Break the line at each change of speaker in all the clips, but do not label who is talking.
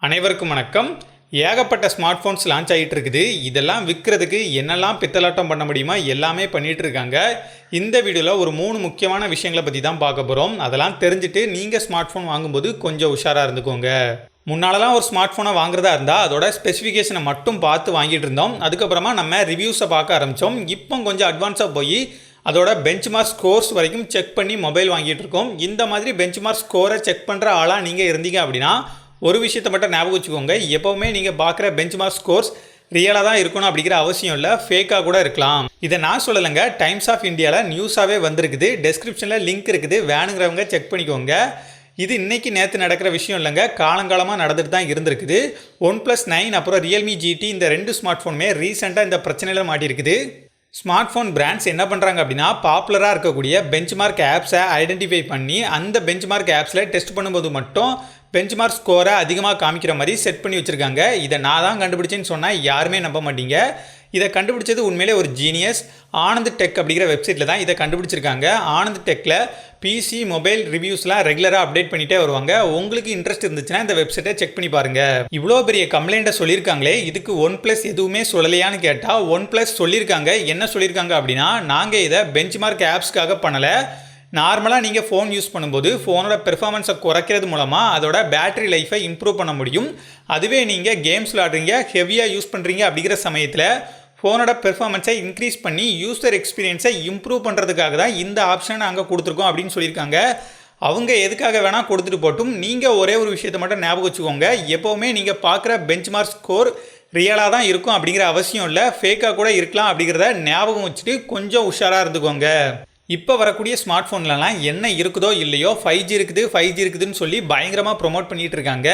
அனைவருக்கும் வணக்கம். ஏகப்பட்ட ஸ்மார்ட் ஃபோன்ஸ் லான்ச் ஆகிட்டு இருக்குது. இதெல்லாம் விற்கிறதுக்கு என்னெல்லாம் பித்தலாட்டம் பண்ண முடியுமா எல்லாமே பண்ணிகிட்டு இருக்காங்க. இந்த வீடியோவில் ஒரு 3 முக்கியமான விஷயங்களை பற்றி தான் பார்க்க போகிறோம். அதெல்லாம் தெரிஞ்சுட்டு நீங்கள் ஸ்மார்ட் ஃபோன் வாங்கும்போது கொஞ்சம் உஷாராக இருந்துக்கோங்க. முன்னாலலாம் ஒரு ஸ்மார்ட் ஃபோனை வாங்குறதா இருந்தால் அதோட ஸ்பெசிஃபிகேஷனை மட்டும் பார்த்து வாங்கிட்டு இருந்தோம். அதுக்கப்புறமா நம்ம ரிவ்யூஸை பார்க்க ஆரம்பித்தோம். இப்போ கொஞ்சம் அட்வான்ஸாக போய் அதோட பெஞ்ச்மார்க் ஸ்கோர்ஸ் வரைக்கும் செக் பண்ணி மொபைல் வாங்கிட்டு இருக்கோம். இந்த மாதிரி பெஞ்ச்மார்க் ஸ்கோரை செக் பண்ணுற ஆளாக நீங்கள் இருந்தீங்க அப்படின்னா ஒரு விஷயத்தை மட்டும் ஞாபகம் வச்சுக்கோங்க. எப்போவுமே நீங்கள் பார்க்குற பெஞ்ச்மார்க் ஸ்கோர்ஸ் ரியலாக தான் இருக்கணும் அப்படிங்கிற அவசியம் இல்லை, ஃபேக்காக கூட இருக்கலாம். இதை நான் சொல்லலைங்க, டைம்ஸ் ஆஃப் இந்தியாவில் நியூஸாகவே வந்திருக்குது. டெஸ்கிரிப்ஷனில் லிங்க் இருக்குது, வேணுங்கிறவங்க செக் பண்ணிக்கோங்க. இது இன்றைக்கி நேற்று நடக்கிற விஷயம் இல்லைங்க, காலங்காலமாக நடந்துட்டு தான் இருந்திருக்குது. OnePlus 9 அப்புறம் Realme GT இந்த 2 ஸ்மார்ட் ஃபோனுமே ரீசெண்டாக இந்த பிரச்சனையில் மாட்டியிருக்குது. ஸ்மார்ட் ஃபோன் பிராண்ட்ஸ் என்ன பண்ணுறாங்க அப்படின்னா பாப்புலராக இருக்கக்கூடிய பெஞ்ச்மார்க் ஆப்ஸை ஐடென்டிஃபை பண்ணி அந்த பெஞ்ச்மார்க் ஆப்ஸில் டெஸ்ட் பண்ணும்போது மட்டும் பெஞ்ச்மார்க் ஸ்கோரை அதிகமாக காமிக்கிற மாதிரி செட் பண்ணி வச்சுருக்காங்க. இதை நான் தான் கண்டுபிடிச்சேன்னு சொன்னால் யாருமே நம்ப மாட்டீங்க. இதை கண்டுபிடிச்சது உண்மையிலே ஒரு ஜீனியஸ். ஆனந்த் டெக் அப்படிங்கிற வெப்சைட்டில் தான் இதை கண்டுபிடிச்சிருக்காங்க. ஆனந்த் டெக்கில் பிசி மொபைல் ரிவ்யூஸ்லாம் ரெகுலராக அப்டேட் பண்ணிகிட்டே வருவாங்க. உங்களுக்கு இன்ட்ரெஸ்ட் இருந்துச்சுன்னா இந்த வெப்சைட்டை செக் பண்ணி பாருங்கள். இவ்வளோ பெரிய கம்ப்ளைண்ட்டை சொல்லியிருக்காங்களே, இதுக்கு OnePlus எதுவுமே சொல்லலையான்னு கேட்டால் OnePlus சொல்லியிருக்காங்க. என்ன சொல்லியிருக்காங்க அப்படின்னா, நாங்கள் இதை பெஞ்ச்மார்க் ஆப்ஸ்க்காக பண்ணலை. நார்மலாக நீங்கள் ஃபோன் யூஸ் பண்ணும்போது ஃபோனோட பெர்ஃபார்மன்ஸை குறைக்கிறது மூலமாக அதோட பேட்டரி லைஃபை இம்ப்ரூவ் பண்ண முடியும். அதுவே நீங்கள் கேம்ஸ் விளாடுறீங்க, ஹெவியாக யூஸ் பண்ணுறீங்க அப்படிங்கிற சமயத்தில் ஃபோனோட பெர்ஃபார்மன்ஸை இன்க்ரீஸ் பண்ணி யூசர் எக்ஸ்பீரியன்ஸை இம்ப்ரூவ் பண்ணுறதுக்காக தான் இந்த ஆப்ஷனை நாங்கள் கொடுத்துருக்கோம் அப்படின்னு சொல்லியிருக்காங்க. அவங்க எதுக்காக வேணால் கொடுத்துட்டு போட்டும், நீங்கள் ஒரே ஒரு விஷயத்தை மட்டும் ஞாபகம் வச்சுக்கோங்க. எப்போவுமே நீங்கள் பார்க்குற பெஞ்ச்மார்க் ஸ்கோர் ரியலாக தான் இருக்கும் அப்படிங்கிற அவசியம் இல்லை, ஃபேக்காக கூட இருக்கலாம் அப்படிங்கிறத ஞாபகம் வச்சுட்டு கொஞ்சம் உஷாராக இருந்துக்கோங்க. இப்போ வரக்கூடிய ஸ்மார்ட் ஃபோன்லலாம் என்ன இருக்குதோ இல்லையோ 5G இருக்குது 5G இருக்குதுன்னு சொல்லி பயங்கரமாக ப்ரொமோட் பண்ணிகிட்டு இருக்காங்க.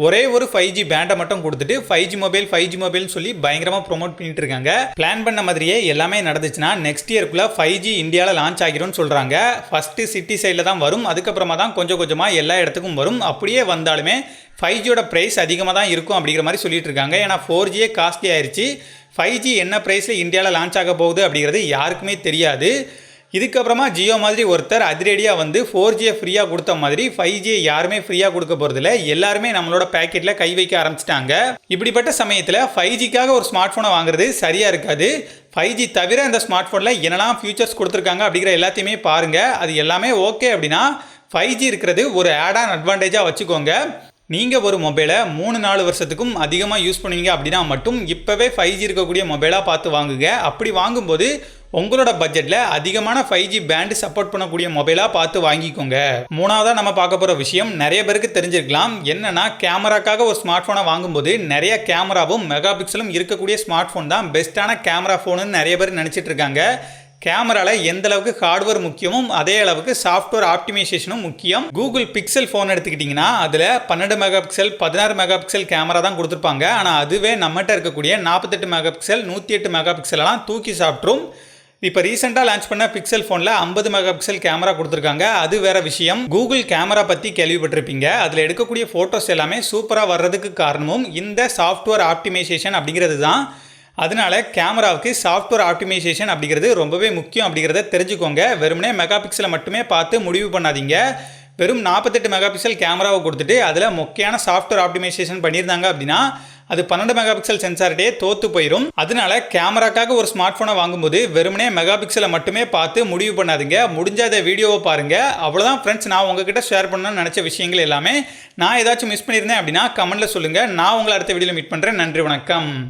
ஒரே ஒரு 5G பேண்டை மட்டும் கொடுத்துட்டு 5G மொபைல்னு சொல்லி பயங்கரமாக ப்ரொமோட் பண்ணிட்டு இருக்காங்க. பிளான் பண்ண மாதிரியே எல்லாமே நடந்துச்சுன்னா நெக்ஸ்ட் இயர்க்குள்ளே 5G இந்தியாவில் லான்ச் ஆகிரும்னு சொல்கிறாங்க. ஃபஸ்ட்டு சிட்டி சைடில் தான் வரும், அதுக்கப்புறமா தான் கொஞ்சம் கொஞ்சமாக எல்லா இடத்துக்கும் வரும். அப்படியே வந்தாலுமே 5Gயோட ப்ரைஸ் அதிகமாக தான் இருக்கும் அப்படிங்கிற மாதிரி சொல்லிட்டு இருக்காங்க. ஏன்னா 4Gயே காஸ்ட்லி ஆயிடுச்சு. 5G என்ன ப்ரைஸில் இந்தியாவில் லான்ச் ஆக போகுது அப்படிங்கிறது யாருக்குமே தெரியாது. இதுக்கப்புறமா ஜியோ மாதிரி ஒருத்தர் அதிரடியாக வந்து 4Gயை ஃப்ரீயாக கொடுத்த மாதிரி 5Gயை யாருமே ஃப்ரீயாக கொடுக்க போகிறதில்ல. எல்லாருமே நம்மளோட பேக்கெட்டில் கை வைக்க ஆரம்பிச்சிட்டாங்க. இப்படிப்பட்ட சமயத்தில் 5Gக்காக ஒரு ஸ்மார்ட் ஃபோனை வாங்குறது சரியாக இருக்காது. 5G தவிர இந்த ஸ்மார்ட் ஃபோனில் என்னெல்லாம் ஃபியூச்சர்ஸ் கொடுத்துருக்காங்க அப்படிங்கிற எல்லாத்தையுமே பாருங்கள். அது எல்லாமே ஓகே அப்படின்னா 5G இருக்கிறது ஒரு ஆட் ஆன் அட்வான்டேஜாக வச்சுக்கோங்க. நீங்கள் ஒரு மொபைலை 3-4 வருஷத்துக்கும் அதிகமாக யூஸ் பண்ணுவீங்க அப்படின்னா மட்டும் இப்போவே 5G இருக்கக்கூடிய மொபைலாக பார்த்து வாங்குங்க. அப்படி வாங்கும்போது உங்களோட பட்ஜெட்டில் அதிகமான 5G பேண்ட் சப்போர்ட் பண்ணக்கூடிய மொபைலாக பார்த்து வாங்கிக்கோங்க. மூணாவதாக நம்ம பார்க்க போகிற விஷயம் நிறைய பேருக்கு தெரிஞ்சிருக்கலாம். என்னென்னா, கேமராக்காக ஒரு ஸ்மார்ட் ஃபோனை வாங்கும்போது நிறைய கேமராவும் மெகா பிக்சலும் இருக்கக்கூடிய ஸ்மார்ட் ஃபோன் தான் பெஸ்ட்டான கேமரா ஃபோனுன்னு நிறைய பேர் நினச்சிட்டு இருக்காங்க. கேமராவில் எந்த அளவுக்கு ஹார்ட்வேர் முக்கியமும் அதே அளவுக்கு சாஃப்ட்வேர் ஆப்டிமைசேஷனும் முக்கியம். கூகுள் பிக்சல் ஃபோன் எடுத்துக்கிட்டிங்கன்னா அதில் 12 mega pixel 16 mega pixel camera தான் கொடுத்துருப்பாங்க. ஆனால் அதுவே நம்மகிட்ட இருக்கக்கூடிய 48 மெகா பிக்சல் 108 மெகா பிக்சலெலாம் தூக்கி சாப்பிட்ரும். இப்போ ரீசெண்டாக லான்ச் பண்ண பிக்சல் ஃபோனில் 50 மெகா பிக்சல் கேமரா கொடுத்துருக்காங்க. அது வேற விஷயம். கூகுள் கேமரா பற்றி கேள்விப்பட்டிருப்பீங்க. அதில் எடுக்கக்கூடிய ஃபோட்டோஸ் எல்லாமே சூப்பராக வர்றதுக்கு காரணமும் இந்த சாஃப்ட்வேர் ஆப்டிமைசேஷன் அப்படிங்கிறது தான். அதனால கேமராவுக்கு சாஃப்ட்வேர் ஆப்டிமைசேஷன் அப்படிங்கிறது ரொம்பவே முக்கியம் அப்படிங்கிறத தெரிஞ்சுக்கோங்க. வெறுமனே மெகா பிக்சலை மட்டுமே பார்த்து முடிவு பண்ணாதீங்க. வெறும் 48 மெகா பிக்சல் கேமராவை கொடுத்துட்டு அதில் முக்கியமான சாஃப்ட்வேர் ஆப்டிமைசேஷன் பண்ணியிருந்தாங்க அப்படின்னா அது 12 மெகா பிக்சல் சென்சார்டே தோற்று போயிடும். அதனால கேமராக்காக ஒரு ஸ்மார்ட் ஃபோனை வாங்கும்போது வெறுமனே மெகா பிக்சலை மட்டுமே பார்த்து முடிவு பண்ணாதீங்க. முடிஞ்ச அதை வீடியோவை பாருங்கள். அவ்வளோதான் ஃப்ரெண்ட்ஸ், நான் உங்ககிட்ட ஷேர் பண்ணணும்னு நினச்ச விஷயங்கள் எல்லாமே. நான் ஏதாச்சும் மிஸ் பண்ணியிருந்தேன் அப்படின்னா கமெண்ட்டில் சொல்லுங்கள். நான் உங்களை அடுத்த வீடியோவில் மீட் பண்ணுறேன். நன்றி, வணக்கம்.